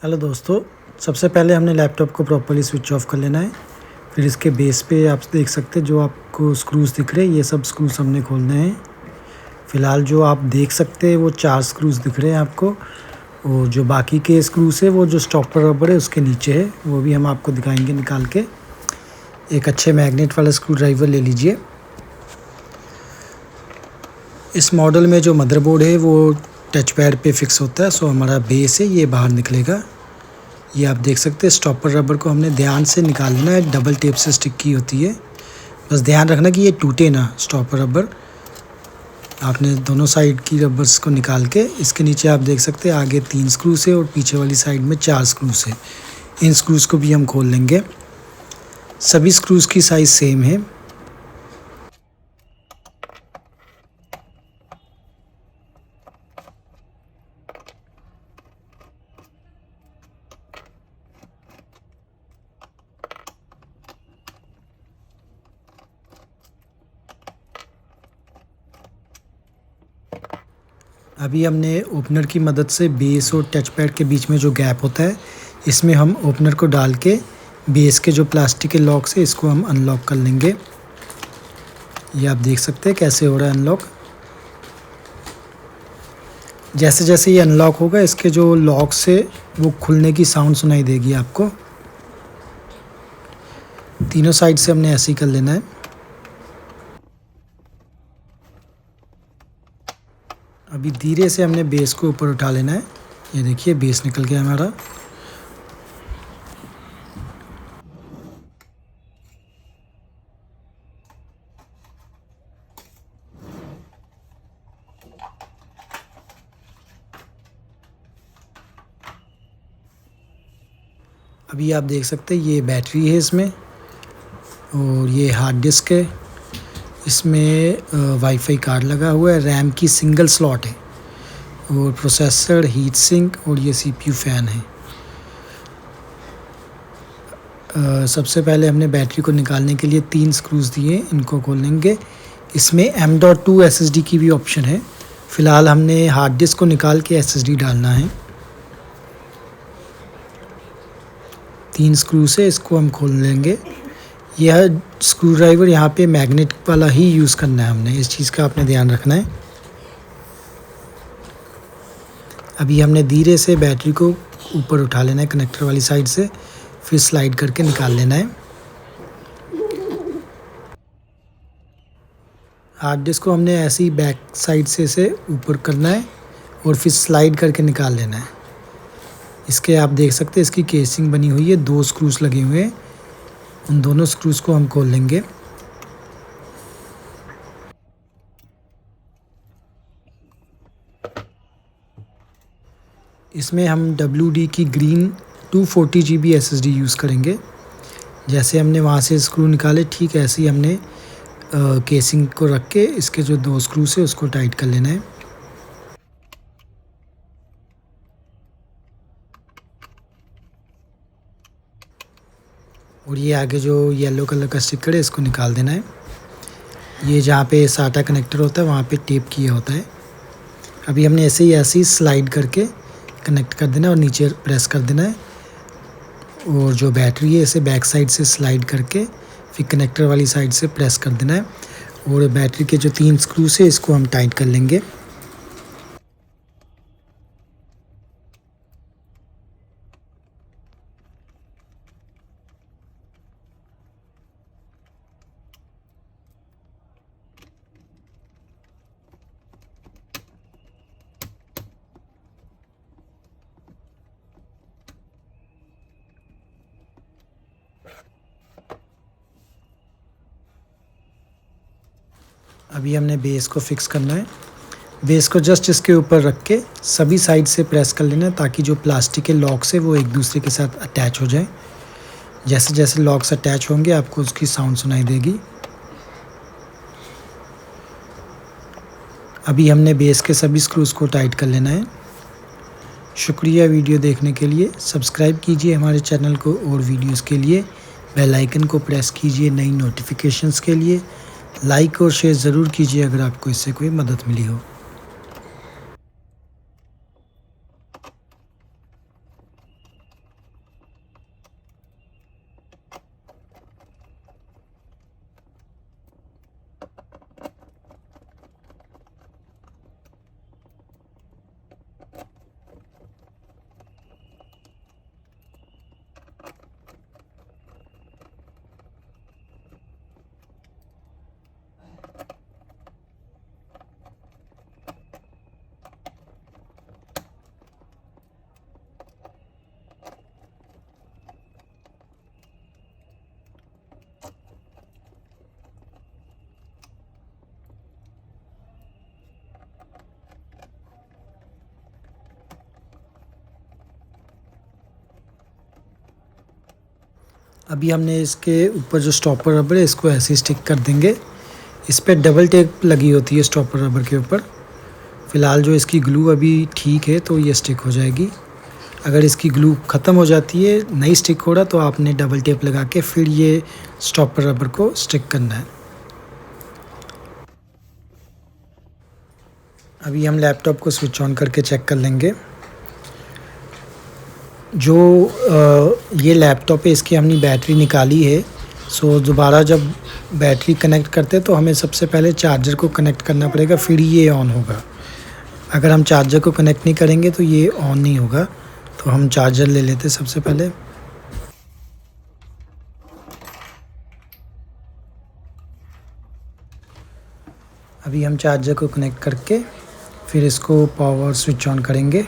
Hello दोस्तों, सबसे पहले हमने लैपटॉप को प्रॉपर्ली स्विच ऑफ कर लेना है। फिर इसके बेस पे आप देख सकते हैं जो आपको स्क्रूज़ दिख रहे हैं, ये सब स्क्रूज़ हमने खोलने हैं। फ़िलहाल जो आप देख सकते हैं वो 4 स्क्रूज़ दिख रहे हैं आपको, और जो बाकी के स्क्रूज़ है वो जो स्टॉपर रबर है उसके नीचे है, वो भी हम आपको दिखाएंगे निकाल के। एक अच्छे मैग्नेट वाला स्क्रू ड्राइवर ले लीजिए। इस मॉडल में जो मदरबोर्ड है वो टच पैड पे फिक्स होता है, सो हमारा बेस है ये बाहर निकलेगा। ये आप देख सकते हैं स्टॉपर रबर को हमने ध्यान से निकाल लेना है, डबल टेप से स्टिक की होती है। बस ध्यान रखना कि ये टूटे ना स्टॉपर रबर। आपने दोनों साइड की रबर्स को निकाल के इसके नीचे आप देख सकते हैं आगे 3 स्क्रूज है और पीछे वाली साइड में 4 स्क्रूज है। इन स्क्रूज को भी हम खोल लेंगे। सभी स्क्रूज की साइज़ सेम है। अभी हमने ओपनर की मदद से बेस और टच पैड के बीच में जो गैप होता है, इसमें हम ओपनर को डाल के बेस के जो प्लास्टिक के लॉक्स है इसको हम अनलॉक कर लेंगे। ये आप देख सकते हैं कैसे हो रहा है अनलॉक। जैसे जैसे ये अनलॉक होगा इसके जो लॉक्स है वो खुलने की साउंड सुनाई देगी आपको। तीनों साइड से हमने ऐसे ही कर लेना है। अभी धीरे से हमने बेस को ऊपर उठा लेना है। ये देखिए बेस निकल गया हमारा। अभी आप देख सकते हैं ये बैटरी है इसमें, और ये हार्ड डिस्क है। इसमें वाईफाई कार्ड लगा हुआ है, रैम की सिंगल स्लॉट है, और प्रोसेसर, हीट सिंक और ये सीपीयू फ़ैन है। सबसे पहले हमने बैटरी को निकालने के लिए 3 स्क्रूज़ दिए, इनको खोलेंगे। इसमें M.2 SSD की भी ऑप्शन है। फ़िलहाल हमने हार्ड डिस्क को निकाल के SSD डालना है। 3 स्क्रू से इसको हम खोल लेंगे। यह स्क्रू ड्राइवर यहाँ पे मैग्नेट वाला ही यूज़ करना है हमने, इस चीज़ का आपने ध्यान रखना है। अभी हमने धीरे से बैटरी को ऊपर उठा लेना है कनेक्टर वाली साइड से, फिर स्लाइड करके निकाल लेना है। हार्ड डिस्क को हमने ऐसे ही बैक साइड से इसे ऊपर करना है और फिर स्लाइड करके निकाल लेना है। इसके आप देख सकते हैं इसकी केसिंग बनी हुई है, 2 स्क्रूज लगे हुए हैं। उन दोनों स्क्रूज को हम खोल लेंगे। इसमें हम WD की ग्रीन 240 GB SSD यूज़ करेंगे। जैसे हमने वहाँ से स्क्रू निकाले ठीक ऐसे ही हमने केसिंग को रख के इसके जो 2 स्क्रू से उसको टाइट कर लेना है। और ये आगे जो येलो कलर का स्टिकर है इसको निकाल देना है। ये जहाँ पे साटा कनेक्टर होता है वहाँ पे टेप किया होता है। अभी हमने ऐसे ही स्लाइड करके कनेक्ट कर देना है और नीचे प्रेस कर देना है। और जो बैटरी है इसे बैक साइड से स्लाइड करके फिर कनेक्टर वाली साइड से प्रेस कर देना है, और बैटरी के जो 3 स्क्रू से इसको हम टाइट कर लेंगे। अभी हमने बेस को फिक्स करना है। बेस को जस्ट इसके ऊपर रख के सभी साइड से प्रेस कर लेना है ताकि जो प्लास्टिक के लॉक्स है वो एक दूसरे के साथ अटैच हो जाए। जैसे जैसे लॉक्स अटैच होंगे आपको उसकी साउंड सुनाई देगी। अभी हमने बेस के सभी स्क्रूज़ को टाइट कर लेना है। शुक्रिया वीडियो देखने के लिए। सब्सक्राइब कीजिए हमारे चैनल को, और वीडियोस के लिए बेल आइकन को प्रेस कीजिए नई नोटिफिकेशंस के लिए। लाइक और शेयर ज़रूर कीजिए अगर आपको इससे कोई मदद मिली हो। अभी हमने इसके ऊपर जो स्टॉपर रबर है इसको ऐसे स्टिक कर देंगे। इस पर डबल टेप लगी होती है स्टॉपर रबर के ऊपर। फ़िलहाल जो इसकी ग्लू अभी ठीक है तो ये स्टिक हो जाएगी। अगर इसकी ग्लू ख़त्म हो जाती है, नहीं स्टिक हो रहा, तो आपने डबल टेप लगा के फिर ये स्टॉपर रबर को स्टिक करना है। अभी हम लैपटॉप को स्विच ऑन करके चेक कर लेंगे। जो ये लैपटॉप है इसकी हमने बैटरी निकाली है। सो दोबारा जब बैटरी कनेक्ट करते हैं तो हमें सबसे पहले चार्जर को कनेक्ट करना पड़ेगा, फिर ये ऑन होगा। अगर हम चार्जर को कनेक्ट नहीं करेंगे तो ये ऑन नहीं होगा। तो हम चार्जर ले लेते हैं सबसे पहले। अभी हम चार्जर को कनेक्ट करके फिर इसको पावर स्विच ऑन करेंगे।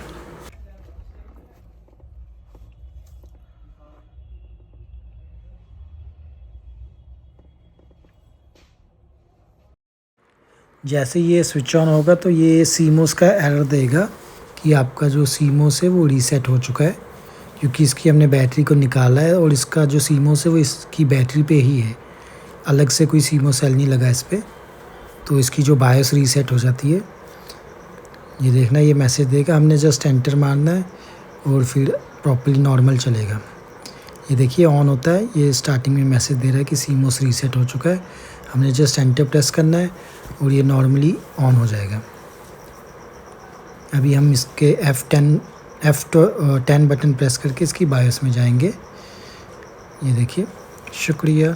जैसे ये स्विच ऑन होगा तो ये सीमोस का एरर देगा कि आपका जो सीमोस है वो रीसेट हो चुका है, क्योंकि इसकी हमने बैटरी को निकाला है और इसका जो सीमोस है वो इसकी बैटरी पे ही है, अलग से कोई सीमोस सेल नहीं लगा इस पर। तो इसकी जो बायोस रीसेट हो जाती है। ये देखना, ये मैसेज देगा, हमने जस्ट एंटर मारना है और फिर प्रॉपर्ली नॉर्मल चलेगा। ये देखिए ऑन होता है, ये स्टार्टिंग में मैसेज दे रहा है कि सीमोस रीसेट हो चुका है। हमने जस्ट एंटर प्रेस करना है और ये नॉर्मली ऑन हो जाएगा। अभी हम इसके F10 बटन प्रेस करके इसकी बायोस में जाएंगे। ये देखिए, शुक्रिया।